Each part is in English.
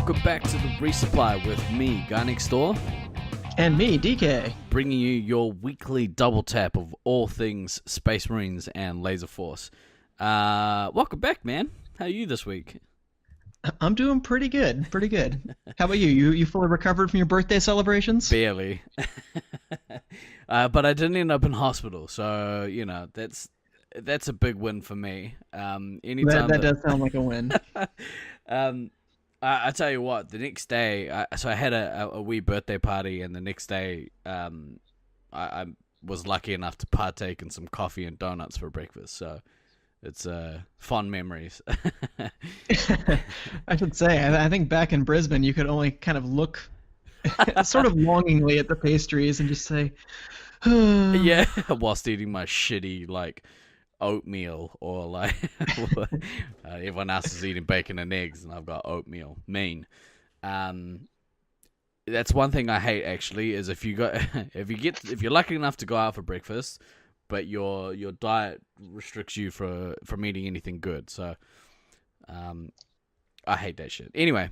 Welcome back to the Resupply with me, Guy Next Door. And me, DK. Bringing you your weekly double tap of all things Space Marines and Laser Force. Welcome back, man. How are you this week? I'm doing pretty good, How about you? You fully recovered from your birthday celebrations? Barely. But I didn't end up in hospital, so, you know, that's a big win for me. That does sound like a win. I tell you what, the next day, I had a wee birthday party, and the next day, I was lucky enough to partake in some coffee and donuts for breakfast. So it's fond memories. I should say, I think back in Brisbane, you could only kind of look sort of longingly at the pastries and just say, yeah, whilst eating my shitty, like, oatmeal, or like everyone else is eating bacon and eggs and I've got oatmeal. Mean. That's one thing I hate, actually, is if you're lucky enough to go out for breakfast, but your diet restricts you from eating anything good. So I hate that shit. Anyway,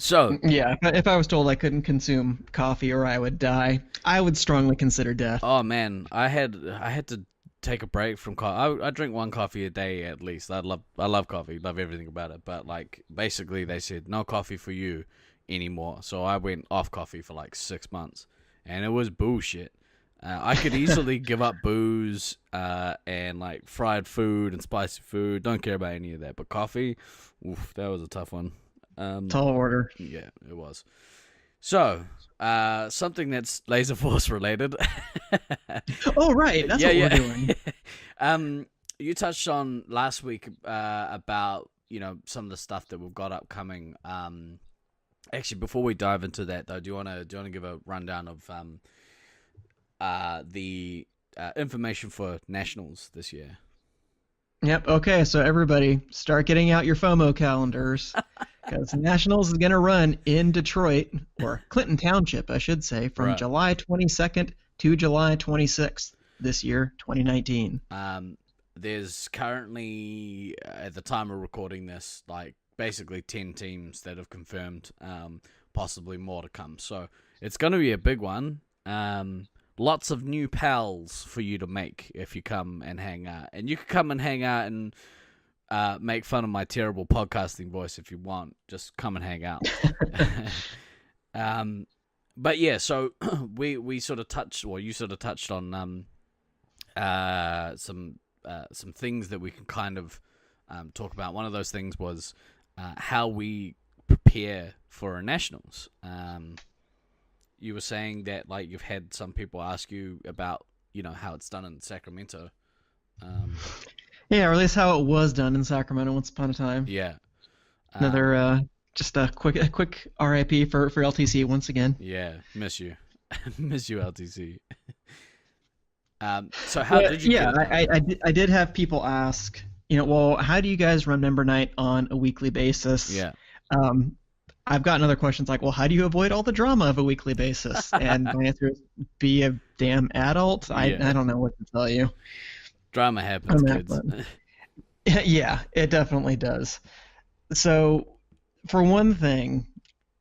so yeah, if I was told I couldn't consume coffee or I would die, I would strongly consider death. Oh man, I had to take a break from coffee. I drink one coffee a day at least. I love coffee, love everything about it. But like, basically they said no coffee for you anymore. So I went off coffee for like 6 months, and it was bullshit. I could easily give up booze and like fried food and spicy food. Don't care about any of that. But coffee, oof, that was a tough one. Tall order. Yeah, it was. So, something that's Laser Force related. Oh, right. That's what we're doing. You touched on last week about, you know, some of the stuff that we've got upcoming. Actually, before we dive into that, though, do you want to give a rundown of the information for Nationals this year? Yep. Okay. So everybody, start getting out your FOMO calendars, because Nationals is going to run in Detroit, or Clinton Township, I should say, from Right. July 22nd to July 26th this year, 2019. There's currently, at the time of recording this, like basically 10 teams that have confirmed, possibly more to come. So it's going to be a big one. Lots of new pals for you to make if you come and hang out. And you can come and hang out and make fun of my terrible podcasting voice if you want. Just come and hang out. But yeah, so we sort of touched, or you sort of touched on some things that we can kind of talk about. One of those things was how we prepare for a Nationals. You were saying that, like, you've had some people ask you about, you know, how it's done in Sacramento. Yeah, or at least how it was done in Sacramento once upon a time. Yeah. Another just a quick RIP for LTC once again. Yeah, miss you. Miss you, LTC. So how did you Yeah, get it done? I did have people ask, you know, well, how do you guys run member night on a weekly basis? Yeah. I've gotten other questions like, well, how do you avoid all the drama of a weekly basis? And my answer is, be a damn adult. Yeah. I don't know what to tell you. Drama happens, On that kids. one. Yeah, it definitely does. So, for one thing,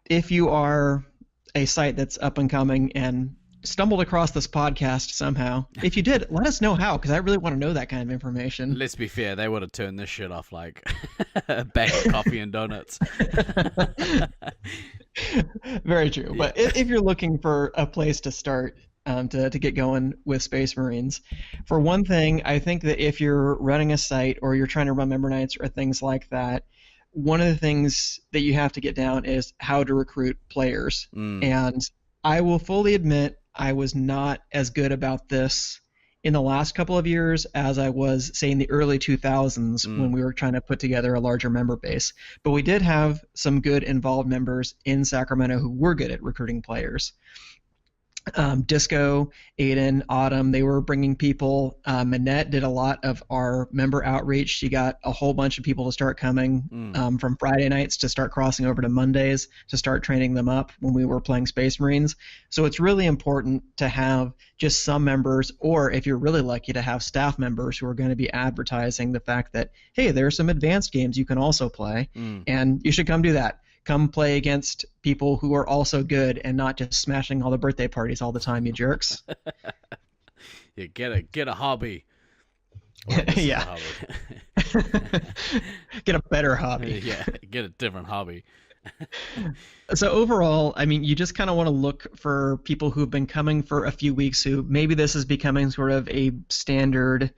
if you are a site that's up and coming and stumbled across this podcast somehow, if you did, let us know how, because I really want to know that kind of information. Let's be fair, they would have turned this shit off like a bag of coffee and donuts. Very true. Yeah. But if you're looking for a place to start to get going with Space Marines, for one thing, I think that if you're running a site or you're trying to run member nights or things like that, one of the things that you have to get down is how to recruit players. And I will fully admit I was not as good about this in the last couple of years as I was, say, in the early 2000s when we were trying to put together a larger member base. But we did have some good involved members in Sacramento who were good at recruiting players. Disco, Aiden, Autumn, they were bringing people. Manette did a lot of our member outreach. She got a whole bunch of people to start coming from Friday nights to start crossing over to Mondays to start training them up when we were playing Space Marines. So it's really important to have just some members, or if you're really lucky, to have staff members who are going to be advertising the fact that, hey, there are some advanced games you can also play, and you should come do that. come play against people who are also good and not just smashing all the birthday parties all the time, you jerks. Yeah, get a hobby. Well, I guess it's a Yeah. hobby. Get a better hobby. Yeah, get a different hobby. So overall, I mean, you just kind of want to look for people who've been coming for a few weeks who maybe this is becoming sort of a standard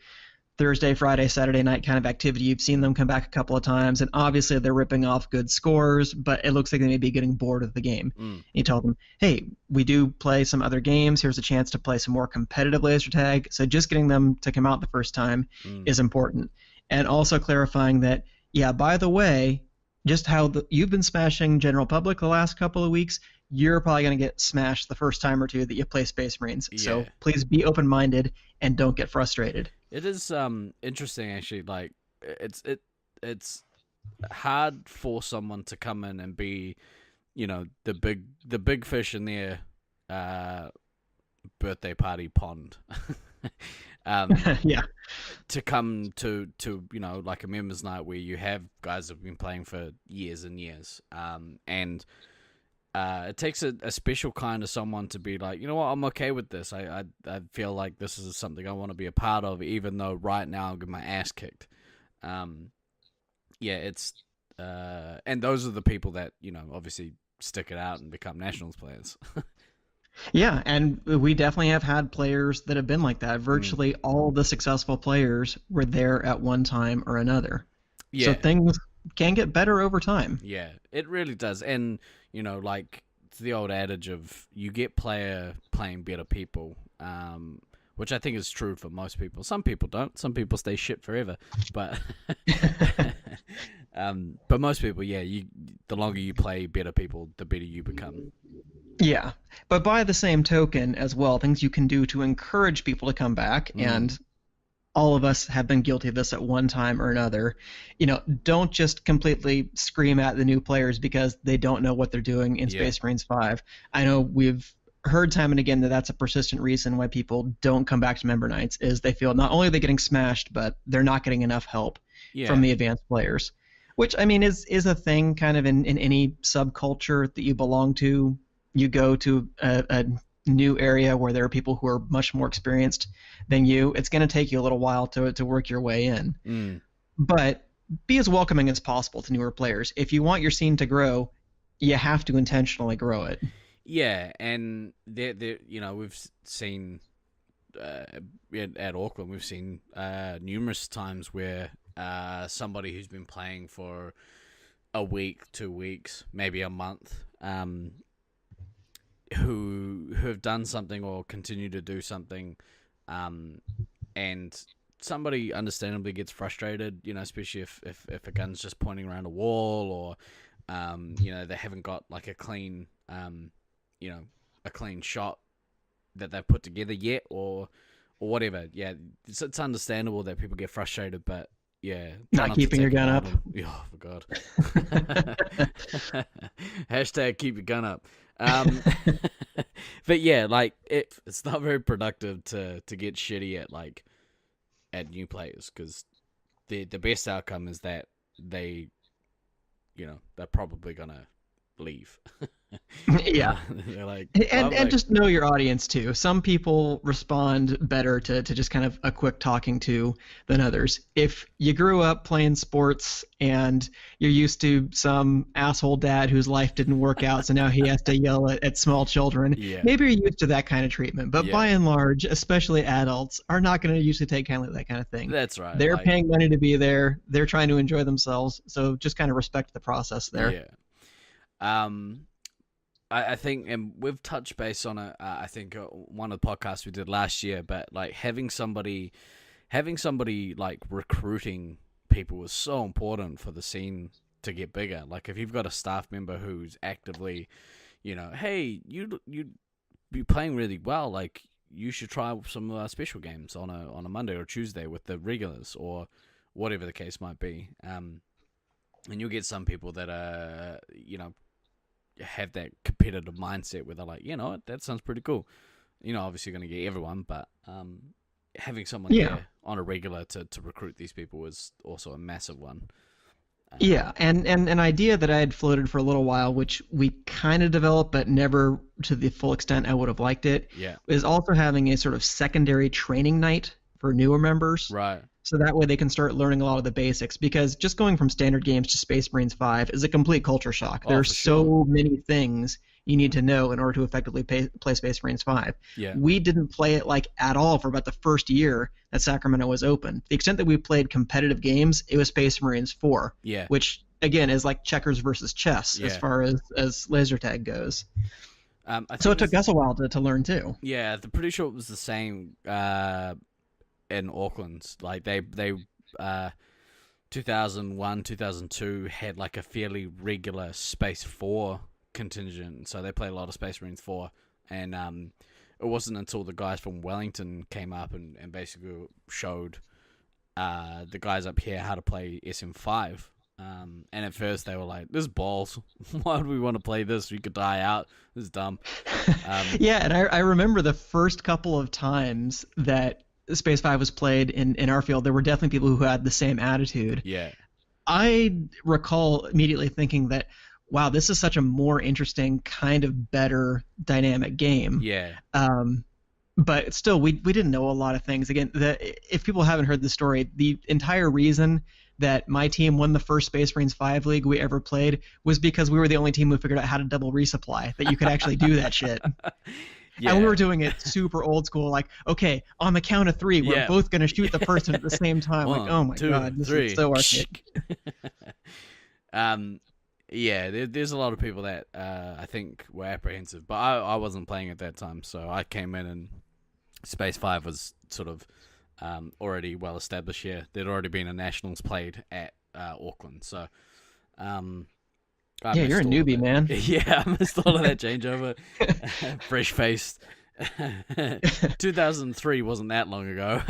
Thursday, Friday, Saturday night kind of activity. You've seen them come back a couple of times, and obviously they're ripping off good scores, but it looks like they may be getting bored of the game. Mm, You tell them, hey, we do play some other games. Here's a chance to play some more competitive laser tag. So just getting them to come out the first time mm. is important. And also clarifying that, yeah, by the way, just how you've been smashing general public the last couple of weeks, you're probably going to get smashed the first time or two that you play Space Marines. Yeah. So please be open minded and don't get frustrated. It is interesting actually. Like it's hard for someone to come in and be, the big fish in their uh birthday party pond. Yeah. To come to like a members night where you have guys that have been playing for years and years, and it takes a special kind of someone to be like, you know what, I'm okay with this. I feel like this is something I want to be a part of, even though right now I'm getting my ass kicked. Yeah, it's and those are the people that obviously stick it out and become nationals players. Yeah, and we definitely have had players that have been like that. Mm. Virtually all the successful players were there at one time or another. So Yeah, things can get better over time. yeah, it really does. And like it's the old adage of you get player playing better people, which I think is true for most people. Some people don't. Some people stay shit forever, but but most people, yeah, the longer you play better people, the better you become. Yeah, but by the same token as well, things you can do to encourage people to come back, Mm, and all of us have been guilty of this at one time or another. Don't just completely scream at the new players because they don't know what they're doing in yeah, Space Marines 5. I know we've heard time and again that that's a persistent reason why people don't come back to member nights is they feel not only are they getting smashed, but they're not getting enough help from yeah, the advanced players. Which I mean is a thing kind of in any subculture that you belong to. You go to a new area where there are people who are much more experienced than you, it's going to take you a little while to work your way in. mm, But be as welcoming as possible to newer players. If you want your scene to grow, you have to intentionally grow it. yeah. And we've seen uh, at Auckland, we've seen numerous times where somebody who's been playing for a week, 2 weeks, maybe a month, who have done something or continue to do something, and somebody understandably gets frustrated, especially if a gun's just pointing around a wall, or they haven't got like a clean shot that they've put together yet, or whatever. Yeah, it's understandable that people get frustrated, but yeah, try Not not to keeping your take it gun out up. on. Oh, for God. Hashtag keep your gun up. But yeah, like it's not very productive to get shitty at new players, because the best outcome is that they're probably gonna leave. Yeah. They're like, well, And just know your audience too. Some people respond better to just kind of a quick talking to than others. If you grew up playing sports and you're used to some asshole dad whose life didn't work out, so now he has to yell at small children, yeah, maybe you're used to that kind of treatment. But yeah, by and large, especially adults, are not going to usually take kindly to that kind of thing. that's right. They're Like, paying money to be there. They're trying to enjoy themselves. So just kind of respect the process there. yeah. Um, I think, and we've touched base on it. I think one of the podcasts we did last year, but like having somebody like recruiting people was so important for the scene to get bigger. Like if you've got a staff member who's actively, hey, you be playing really well, like you should try some of our special games on a Monday or Tuesday with the regulars, or whatever the case might be. And you'll get some people that are, have that competitive mindset where they're like, what, that sounds pretty cool. Obviously going to get everyone, but having someone Yeah. there on a regular to recruit these people was also a massive one. Yeah, and an idea that I had floated for a little while, which we kind of developed, but never to the full extent I would have liked it, Yeah, is also having a sort of secondary training night for newer members. right. So that way they can start learning a lot of the basics. Because just going from standard games to Space Marines 5 is a complete culture shock. There Oh, are for sure. so many things you need to know in order to effectively play Space Marines 5. Yeah, We didn't play it like at all for about the first year that Sacramento was open. To the extent that we played competitive games, it was Space Marines 4, yeah, which again is like checkers versus chess as yeah. far as laser tag goes. I So think it took this. us a while to learn too. Yeah, I'm pretty sure it was the same in Auckland. Like they 2001, 2002 had like a fairly regular Space 4 contingent, so they played a lot of Space Marines 4, and it wasn't until the guys from Wellington came up and basically showed the guys up here how to play SM5. And at first they were like, "This is balls. Why would we want to play this? We could die out. This is dumb." Um, Yeah, and I remember the first couple of times that Space 5 was played in our field, there were definitely people who had the same attitude. yeah, I recall immediately thinking that, wow, this is such a more interesting, kind of better dynamic game. yeah, Um, but still, we didn't know a lot of things. Again, if people haven't heard the story, the entire reason that my team won the first Space Marines 5 league we ever played was because we were the only team who figured out how to double resupply, that you could actually do that shit. And we yeah, were doing it super old school, like, okay, on the count of three, we're yeah. both going to shoot the person at the same time. Like, oh One, my two, God, this three. is so archaic. um, yeah, there's a lot of people that I think were apprehensive, but I wasn't playing at that time, so I came in and Space 5 was sort of already well established here. There'd already been a nationals played at Auckland, so I Yeah, you're a missed all of newbie, it. man. Yeah, I missed all of that changeover. Fresh faced. 2003 wasn't that long ago.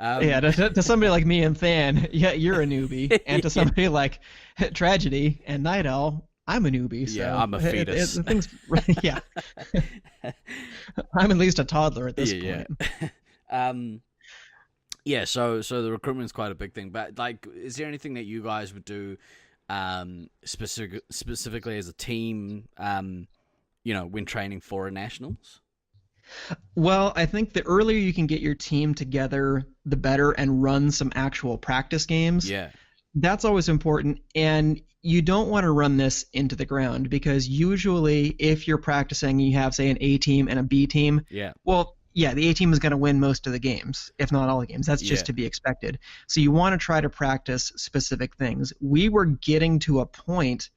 Yeah, to somebody like me and Than, yeah, you're a newbie. And to Yeah. somebody like Tragedy and Night Owl, I'm a newbie. So Yeah, I'm a fetus. things, yeah, I'm at least a toddler at this Yeah, point. yeah. Yeah, so the recruitment's quite a big thing. But like, is there anything that you guys would do, specifically as a team, when training for a nationals? Well, I think the earlier you can get your team together, the better, and run some actual practice games. Yeah, That's always important. And you don't want to run this into the ground because usually, if you're practicing, you have, say, an A team and a B team. yeah, Well, yeah, the A team is going to win most of the games, if not all the games. That's yeah, just to be expected. So you want to try to practice specific things. We were getting to a point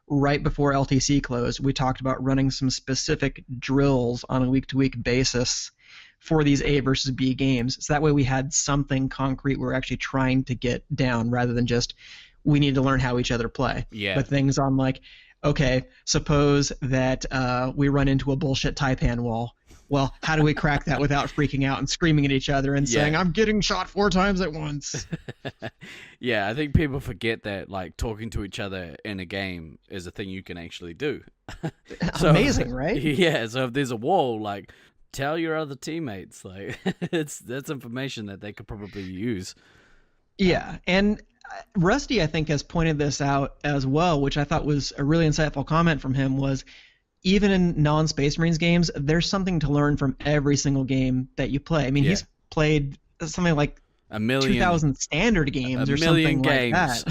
right before LTC closed. We talked about running some specific drills on a week to week basis for these A versus B games. So that way we had something concrete we're actually trying to get down rather than just we need to learn how each other play. yeah, But things on like, okay, suppose that we run into a bullshit Taipan wall. Well, how do we crack that without freaking out and screaming at each other and saying, yeah. I'm getting shot 4 times at once? Yeah, I think people forget that like talking to each other in a game is a thing you can actually do. So, Amazing, right? Yeah, so if there's a wall, like tell your other teammates, like that's information that they could probably use. Yeah, and Rusty, I think, has pointed this out as well, which I thought was a really insightful comment from him, was even in non-Space Marines games, there's something to learn from every single game that you play. I mean, Yeah. he's played something like A million 2,000 standard games a or million something games. like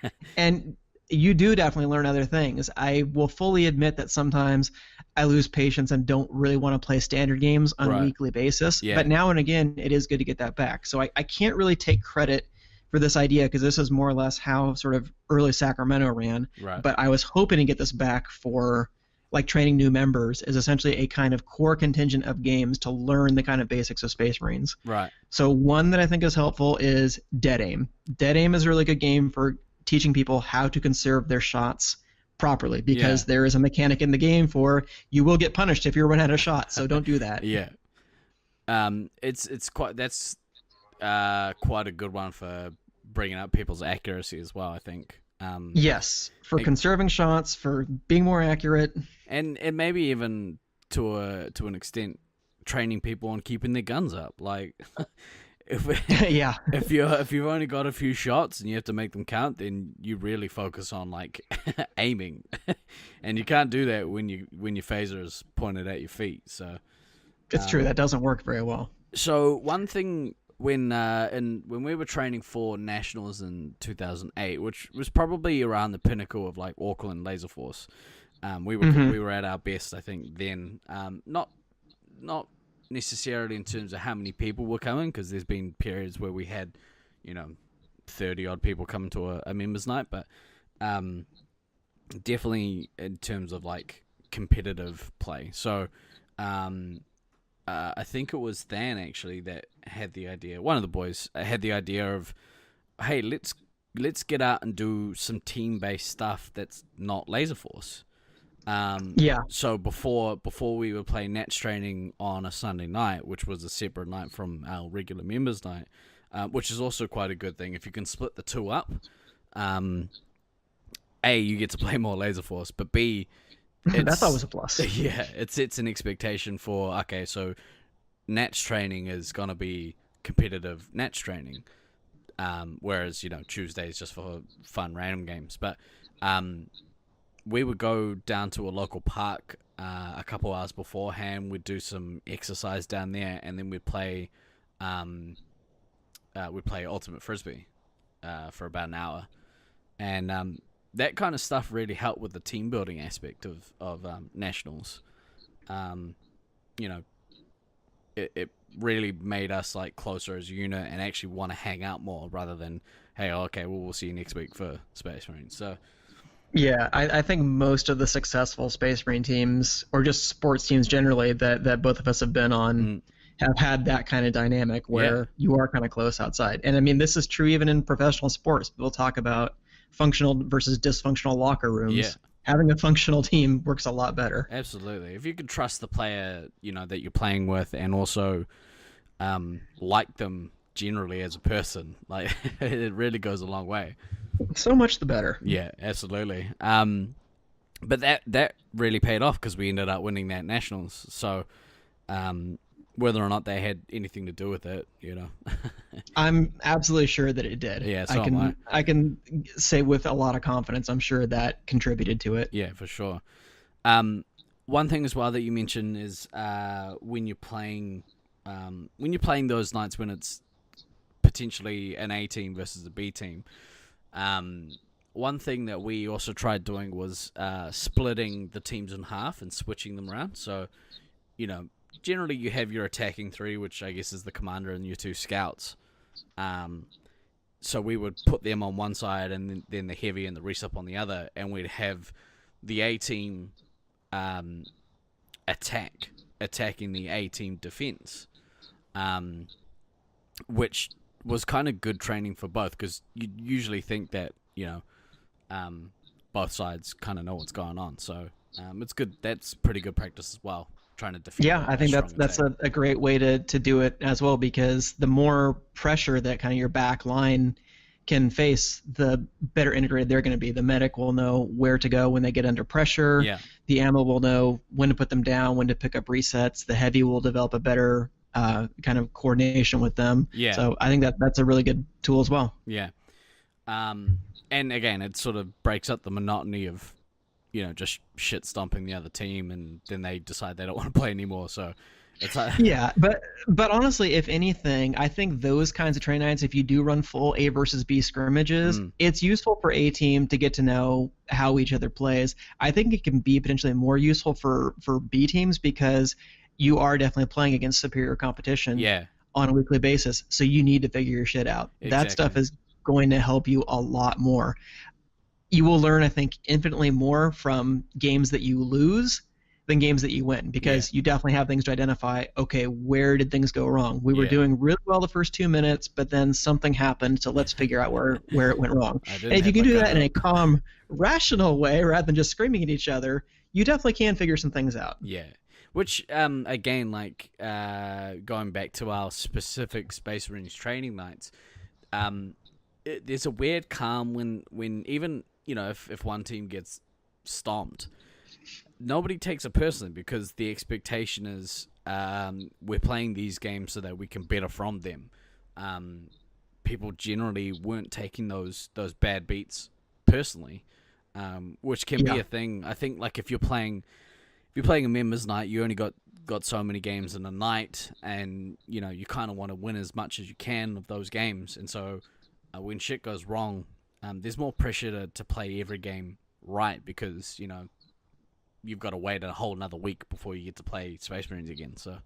that. And you do definitely learn other things. I will fully admit that sometimes I lose patience and don't really want to play standard games on Right. a weekly basis. Yeah. But now and again, it is good to get that back. So I can't really take credit for this idea because this is more or less how sort of early Sacramento ran. Right. But I was hoping to get this back for like training new members is essentially a kind of core contingent of games to learn the kind of basics of Space Marines. Right. So one that I think is helpful is Dead Aim. Dead Aim is a really good game for teaching people how to conserve their shots properly because Yeah. there is a mechanic in the game for you will get punished if you run out of shots, so don't do that. Yeah. It's quite that's quite a good one for bringing up people's accuracy as well, I think. Yes, for It- conserving shots, for being more accurate. and maybe even to an extent training people on keeping their guns up. Like if Yeah, if you've only got a few shots and you have to make them count, then you really focus on like aiming, and you can't do that when your phaser is pointed at your feet. So, it's true. um, That doesn't work very well. so one thing when we were training for nationals in 2008, which was probably around the pinnacle of like Auckland Laser Force, we were at our best, I think, then. Not necessarily in terms of how many people were coming, because there's been periods where we had, 30 odd people coming to a members night, but definitely in terms of like competitive play. So I think it was Than actually that had the idea. One of the boys had the idea of, hey, let's get out and do some team based stuff that's not Laser Force. Yeah, So before we were playing Nats training on a Sunday night, which was a separate night from our regular members night, which is also quite a good thing if you can split the two up. A, you get to play more Laser Force, but B, that's it's always a plus. yeah, it sets an expectation for, okay, so Nats training is gonna be competitive Nats training, whereas Tuesday is just for fun random games. But we would go down to a local park a couple hours beforehand. We'd do some exercise down there, and then we'd play Ultimate Frisbee for about an hour, and that kind of stuff really helped with the team building aspect of nationals. You know, it really made us like closer as a unit and actually want to hang out more rather than, hey, okay, well, we'll see you next week for Space Marines. So Yeah, I think most of the successful Space Marine teams, or just sports teams generally, that both of us have been on, mm, have had that kind of dynamic yeah, where you are kind of close outside. And I mean, this is true even in professional sports. People talk about functional versus dysfunctional locker yeah, rooms. Having a functional team works a lot better. absolutely. If you can trust the player, that you're playing with, and also like them generally as a person, like it really goes a long way. So much the better. Yeah, absolutely. But that really paid off because we ended up winning that nationals. So, whether or not they had anything to do with it, I'm absolutely sure that it did. Yeah, I so am I. can say with a lot of confidence, I'm sure that contributed to it. Yeah, for sure. One thing as well that you mentioned is when you're playing those nights when it's potentially an A team versus a B team. One thing that we also tried doing was splitting the teams in half and switching them around. So, generally you have your attacking three, which I guess is the commander, and your two scouts. So we would put them on one side and then the heavy and the resup on the other, and we'd have the A team attacking the A team defense, which was kind of good training for both, because you usually think that both sides kind of know what's going on. So it's good. That's pretty good practice as well. Trying to defend. Yeah, I think that's a great way to do it as well, because the more pressure that kind of your back line can face, the better integrated they're going to be. The medic will know where to go when they get under pressure. Yeah. The ammo will know when to put them down, when to pick up resets. The heavy will develop a better kind of coordination with them. Yeah. So I think that's a really good tool as well. Yeah. And again, it sort of breaks up the monotony of, just shit stomping the other team, and then they decide they don't want to play anymore. So it's like, yeah, but honestly, if anything, I think those kinds of training nights, if you do run full A versus B scrimmages, it's useful for A team to get to know how each other plays. I think it can be potentially more useful for B teams, because you are definitely playing against superior competition on a weekly basis, so you need to figure your shit out. Exactly. That stuff is going to help you a lot more. You will learn, I think, infinitely more from games that you lose than games that you win, because you definitely have things to identify. Okay, where did things go wrong? We were doing really well the first 2 minutes, but then something happened, so let's figure out where it went wrong. And if you can do that in a calm, rational way rather than just screaming at each other, you definitely can figure some things out. Yeah. Which, again, like going back to our specific Space Marines training nights, there's a weird calm when even, if one team gets stomped, nobody takes it personally, because the expectation is we're playing these games so that we can better from them. um, people generally weren't taking those bad beats personally, which can be Yeah. a thing. I think like if you're playing a members night, you only got so many games in a night, and you kind of want to win as much as you can of those games. And so when shit goes wrong, there's more pressure to play every game right, because you've got to wait a whole another week before you get to play Space Marines again. So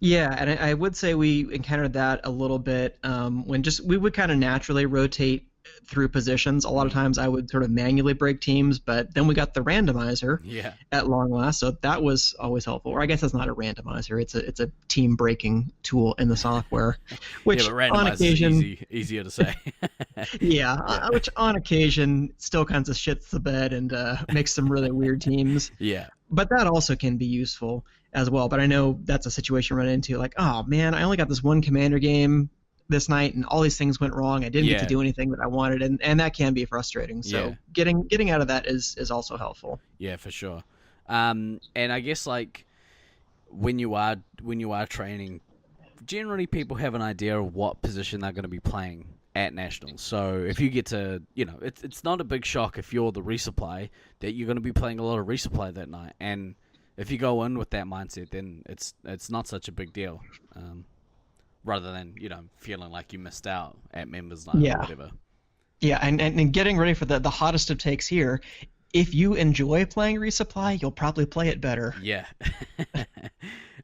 Yeah, and I would say we encountered that a little bit when just we would kind of naturally rotate through positions. A lot of mm, times I would sort of manually break teams, but then we got the randomizer yeah, at long last, so that was always helpful. Or I guess it's not a randomizer; it's a team breaking tool in the software, yeah, which but on randomize is occasion, easier to say. yeah, Yeah, which on occasion still kinds of shits the bed and makes some really weird teams. yeah, But that also can be useful as well. But I know that's a situation run into like, oh man, I only got this one commander game this night and all these things went wrong. I didn't get to yeah, do anything that I wanted, and that can be frustrating. yeah, So getting out of that is also helpful. yeah, for sure. And I guess like when you are training, generally people have an idea of what position they're going to be playing at nationals. So if you get to, it's not a big shock if you're the resupply that you're going to be playing a lot of resupply that night. And if you go in with that mindset, then it's not such a big deal. Rather than feeling like you missed out at members night or Yeah. whatever. Yeah, and getting ready for the hottest of takes here. If you enjoy playing resupply, you'll probably play it better. Yeah.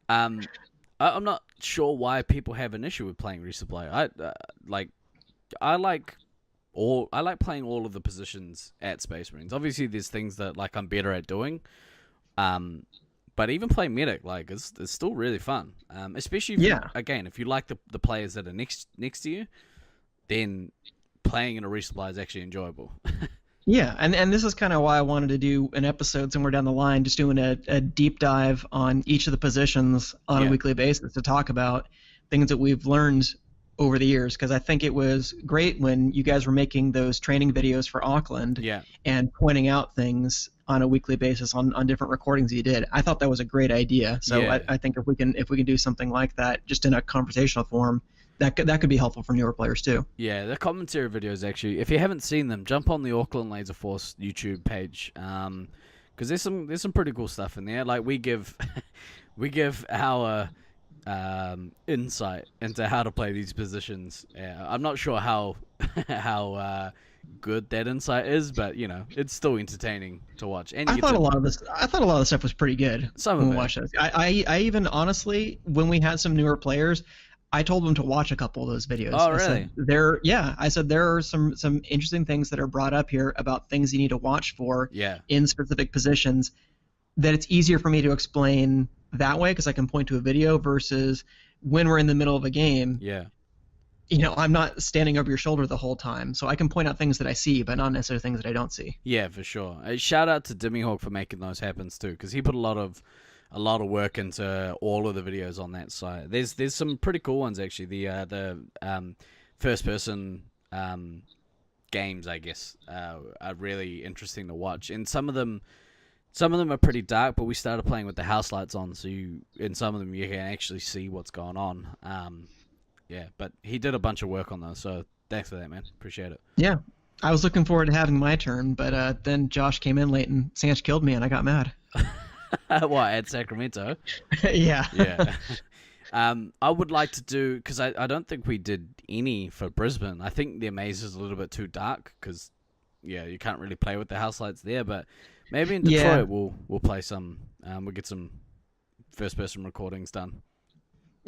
um, I'm not sure why people have an issue with playing resupply. I like playing all of the positions at Space Marines. Obviously, there's things that like I'm better at doing. Um, but even playing medic like is still really fun. Especially if Yeah. if you like the players that are next to you, then playing in a resupply is actually enjoyable. Yeah, and this is kind of why I wanted to do an episode somewhere down the line, just doing a deep dive on each of the positions on a Yeah, weekly basis to talk about things that we've learned over the years. Because I think it was great when you guys were making those training videos for Auckland yeah, and pointing out things on a weekly basis on different recordings you did. I thought that was a great idea. So yeah. I think if we can do something like that just in a conversational form, that could be helpful for newer players too. Yeah, the commentary videos actually. If you haven't seen them, jump on the Auckland Laser Force YouTube page, because there's some pretty cool stuff in there. Like we give we give our insight into how to play these positions. I'm not sure how how good that insight is, but it's still entertaining to watch. And you I get thought a to lot of this. I thought a lot of the stuff was pretty good some when of we it. watched this. I even honestly, when we had some newer players, I told them to watch a couple of those videos. Oh, I really? said I said there are some interesting things that are brought up here about things you need to watch for Yeah, in specific positions. That it's easier for me to explain that way because I can point to a video versus when we're in the middle of a game. yeah. I'm not standing over your shoulder the whole time, so I can point out things that I see, but not necessarily things that I don't see. Yeah, for sure. Shout out to Dimmy for making those happen too, because he put a lot of work into all of the videos on that site. There's some pretty cool ones actually. The first person games, I guess, are really interesting to watch, and some of them are pretty dark. But we started playing with the house lights on, so in some of them you can actually see what's going on. Yeah, but he did a bunch of work on those, so thanks for that, man. Appreciate it. Yeah, I was looking forward to having my turn, but then Josh came in late and Sanch killed me, and I got mad. What, at Sacramento? Yeah. Yeah. I would like to do, because I don't think we did any for Brisbane. I think the Amaze is a little bit too dark because, yeah, you can't really play with the house lights there. But maybe in Yeah. Detroit we'll play some. We'll get some first person recordings done.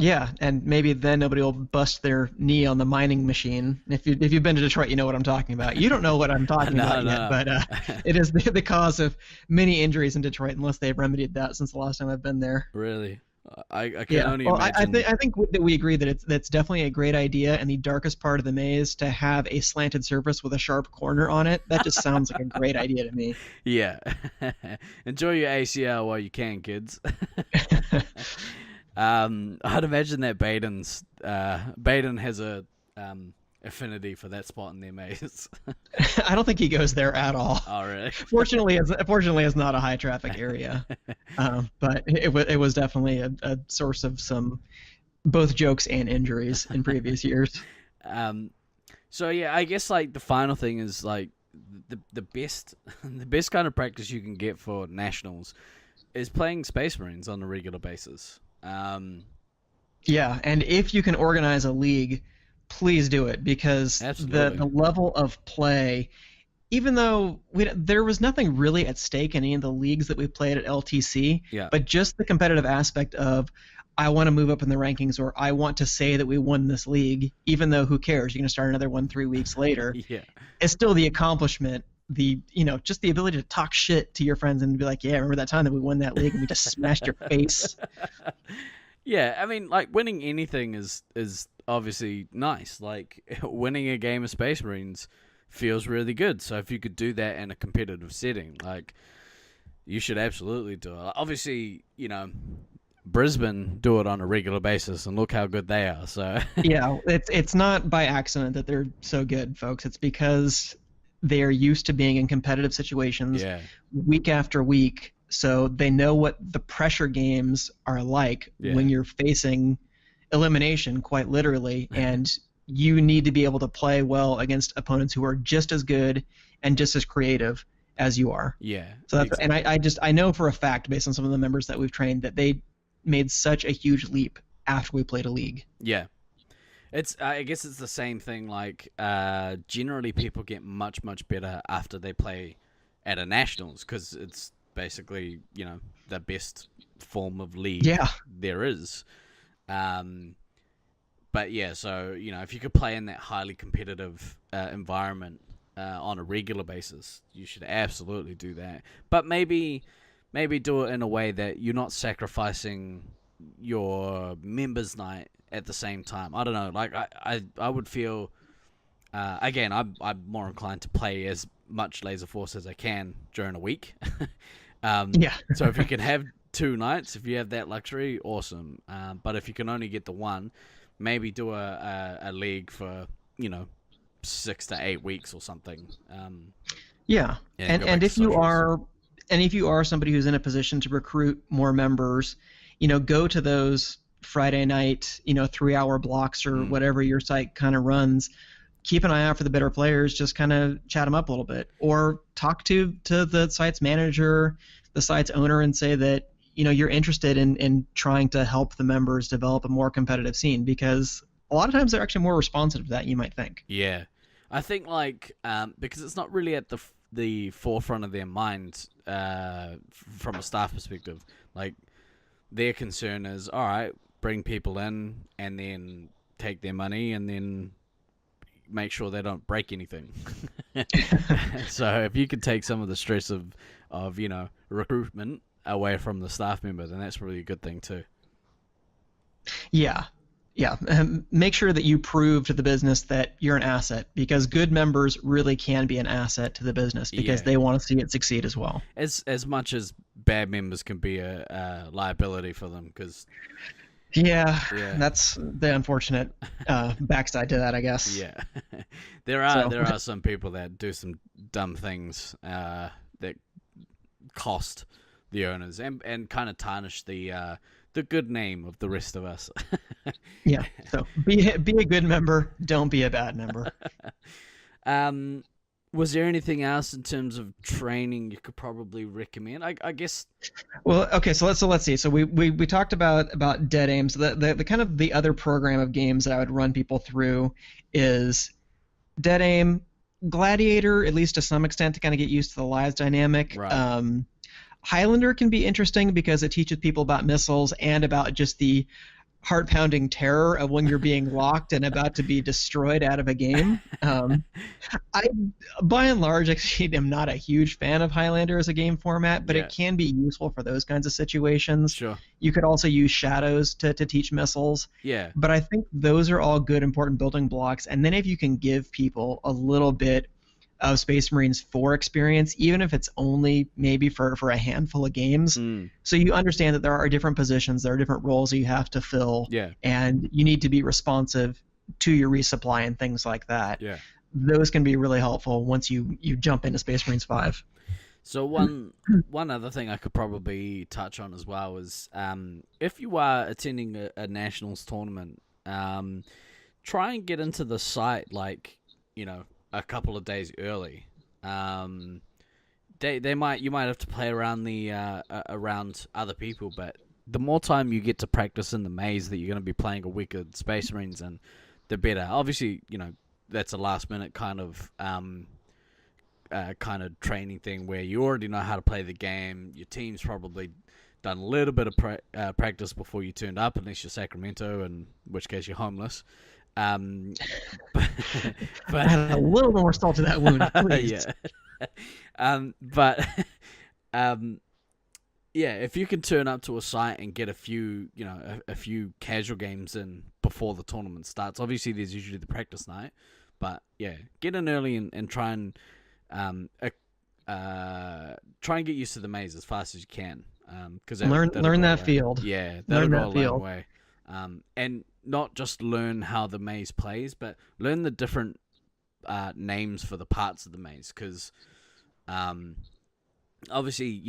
Yeah, and maybe then nobody will bust their knee on the mining machine. If you've been to Detroit, you know what I'm talking about. You don't know what I'm talking No, about no. yet, but it is the cause of many injuries in Detroit, unless they've remedied that since the last time I've been there. Really, I can Yeah, only well, imagine. I think that we agree that that's definitely a great idea, and the darkest part of the maze to have a slanted surface with a sharp corner on it. That just sounds like a great idea to me. Yeah, enjoy your ACL while you can, kids. I'd imagine that Baden has a affinity for that spot in their maze. I don't think he goes there at all. Oh, really? Fortunately, it's not a high traffic area, but it was definitely a source of some both jokes and injuries in previous years. um, so yeah, I guess like the final thing is like the best the best kind of practice you can get for nationals is playing Space Marines on a regular basis. Yeah, and if you can organize a league, please do it because the Absolutely. level of play, even though there was nothing really at stake in any of the leagues that we played at LTC, Yeah. but just the competitive aspect of I want to move up in the rankings or I want to say that we won this league, even though who cares? You're going to start another one 3 weeks later. Yeah. It's still the accomplishment, the just the ability to talk shit to your friends and be like, yeah, remember that time that we won that league and we just smashed your face. Yeah, I mean, like winning anything is obviously nice. Like winning a game of Space Marines feels really good. So if you could do that in a competitive setting, like you should absolutely do it. Obviously, Brisbane do it on a regular basis, and look how good they are. So Yeah, it's not by accident that they're so good, folks. It's because they are used to being in competitive situations yeah, week after week, so they know what the pressure games are like when yeah, you're facing elimination, quite literally, and you need to be able to play well against opponents who are just as good and just as creative as you are. yeah, So that's and exactly. I know for a fact based on some of the members that we've trained that they made such a huge leap after we played a league. Yeah, it's I guess it's the same thing. Like generally, people get much better after they play at a nationals because it's basically the best form of league Yeah, there is. Um, but yeah, so if you could play in that highly competitive environment on a regular basis, you should absolutely do that. But maybe do it in a way that you're not sacrificing your members' night at the same time. I don't know. Like I would feel again, I'm more inclined to play as much Laser Force as I can during a week. yeah. So if you can have 2 nights, if you have that luxury, awesome. But if you can only get the one, maybe do a league for 6 to 8 weeks or something. Yeah. And And go back and to if you socials. are and if you are somebody who's in a position to recruit more members, go to those Friday night, 3-hour blocks or Mm. whatever your site kind of runs. Keep an eye out for the better players, just kind of chat them up a little bit or talk to the site's manager, the site's owner and say that, you're interested in trying to help the members develop a more competitive scene because a lot of times they're actually more responsive to that you might think. Yeah, I think like because it's not really at the forefront of their minds from a staff perspective. Like their concern is, all right, bring people in and then take their money and then make sure they don't break anything. So if you could take some of the stress of recruitment away from the staff member, then that's really a good thing too. Yeah. Yeah. Make sure that you prove to the business that you're an asset because good members really can be an asset to the business because Yeah, they want to see it succeed as well. as much as bad members can be a liability for them, because Yeah, yeah, that's the unfortunate backside to that, I guess. yeah, there are So, there are some people that do some dumb things that cost the owners and kind of tarnish the good name of the rest of us. yeah. So be a good member. Don't be a bad member. um, was there anything else in terms of training you could probably recommend? I guess. Well, okay. So let's see. So we talked about dead aims. The kind of the other program of games that I would run people through is dead aim, gladiator, at least to some extent, to kind of get used to the lives dynamic. Right. Highlander can be interesting because it teaches people about missiles and about just the heart pounding terror of when you're being locked and about to be destroyed out of a game. I, by and large, actually am not a huge fan of Highlander as a game format, but Yeah. it can be useful for those kinds of situations. Sure. You could also use shadows to teach missiles, Yeah. but I think those are all good, important building blocks. And then if you can give people a little bit of Space Marines 4 experience, even if it's only maybe for a handful of games, Mm. so you understand that there are different positions, there are different roles you have to fill, Yeah. and you need to be responsive to your resupply and things like that. Yeah. Those can be really helpful once you jump into Space Marines 5. So one other thing I could probably touch on as well is if you are attending a nationals tournament, try and get into the site like a couple of days early. Um, they might you might have to play around the around other people, but the more time you get to practice in the maze that you're going to be playing a week of Space Marines, and the better. Obviously, that's a last minute kind of training thing where you already know how to play the game. Your team's probably done a little bit of practice before you turned up, unless you're Sacramento, in which case you're homeless. Um, but, Add a little more salt to that wound, please. yeah. But yeah, if you can turn up to a site and get a few, a few casual games in before the tournament starts. Obviously, there's usually the practice night, but yeah, get in early and try and try and get used to the maze as fast as you can. Because learn that field. Yeah, that'll go a long way. And not just learn how the maze plays, but learn the different names for the parts of the maze. Because obviously,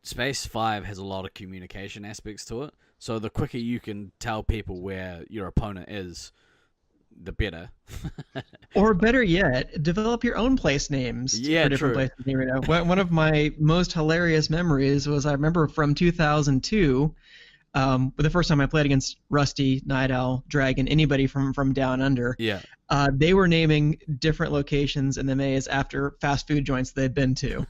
Space 5 has a lot of communication aspects to it. So the quicker you can tell people where your opponent is, the better. Or better yet, develop your own place names for different places in the arena. One of my most hilarious memories was I remember from 2002, the first time I played against Rusty, Night Owl, Dragon, anybody from Down Under. Yeah. They were naming different locations in the maze after fast food joints they'd been to.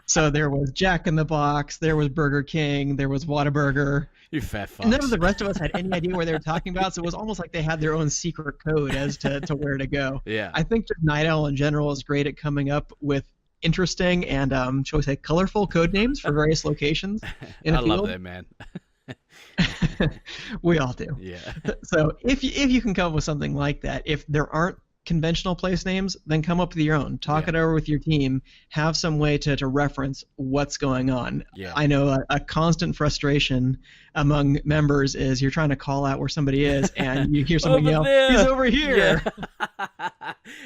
So there was Jack in the Box, there was Burger King, there was Whataburger. You fat fucks. And none of the rest of us had any idea where they were talking about, so it was almost like they had their own secret code as to where to go. Yeah. I think just Night Owl in general is great at coming up with interesting and, shall we say, colorful code names for various locations in a I field. love that, man. We all do. Yeah. So if you can come up with something like that, if there aren't conventional place names, then come up with your own. Talk it over with your team. Have some way to reference what's going on. Yeah. I know a constant frustration among members is you're trying to call out where somebody is, and you hear someone yell, "He's over here!" Yeah.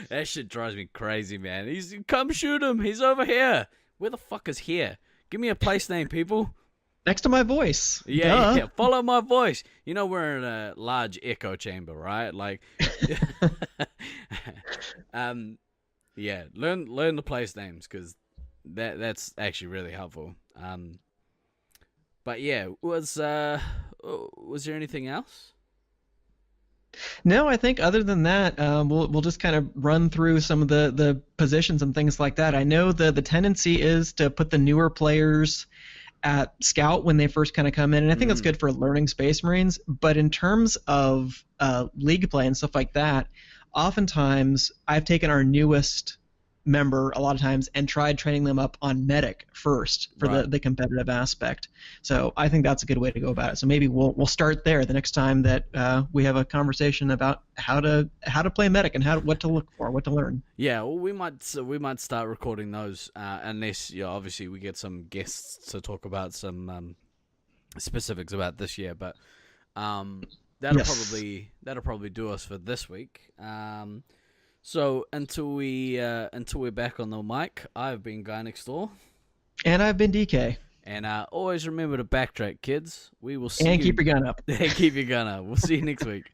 That shit drives me crazy, man. Come shoot him. He's over here. Where the fuck is here? Give me a place name, people. Next to my voice. Yeah, Duh. yeah. Follow my voice. We're in a large echo chamber, right? Like, yeah. Learn the place names, because that's actually really helpful. But yeah, was there anything else? No, I think other than that, we'll just kind of run through some of the positions and things like that. I know the tendency is to put the newer players at scout when they first kind of come in, and I think that's good for learning Space Marines. But in terms of league play and stuff like that, oftentimes I've taken our newest member a lot of times and tried training them up on medic first for the competitive aspect. So I think that's a good way to go about it. So maybe we'll start there the next time that we have a conversation about how to play medic and what to look for, what to learn. Yeah, well, we might start recording those unless obviously we get some guests to talk about some specifics about this year. But that'll probably do us for this week. So until we're back on the mic, I've been Guy Next Door. And I've been DK. And always remember to backtrack, kids. We will see and you. Keep your gun up. Keep your gun up. We'll see you next week.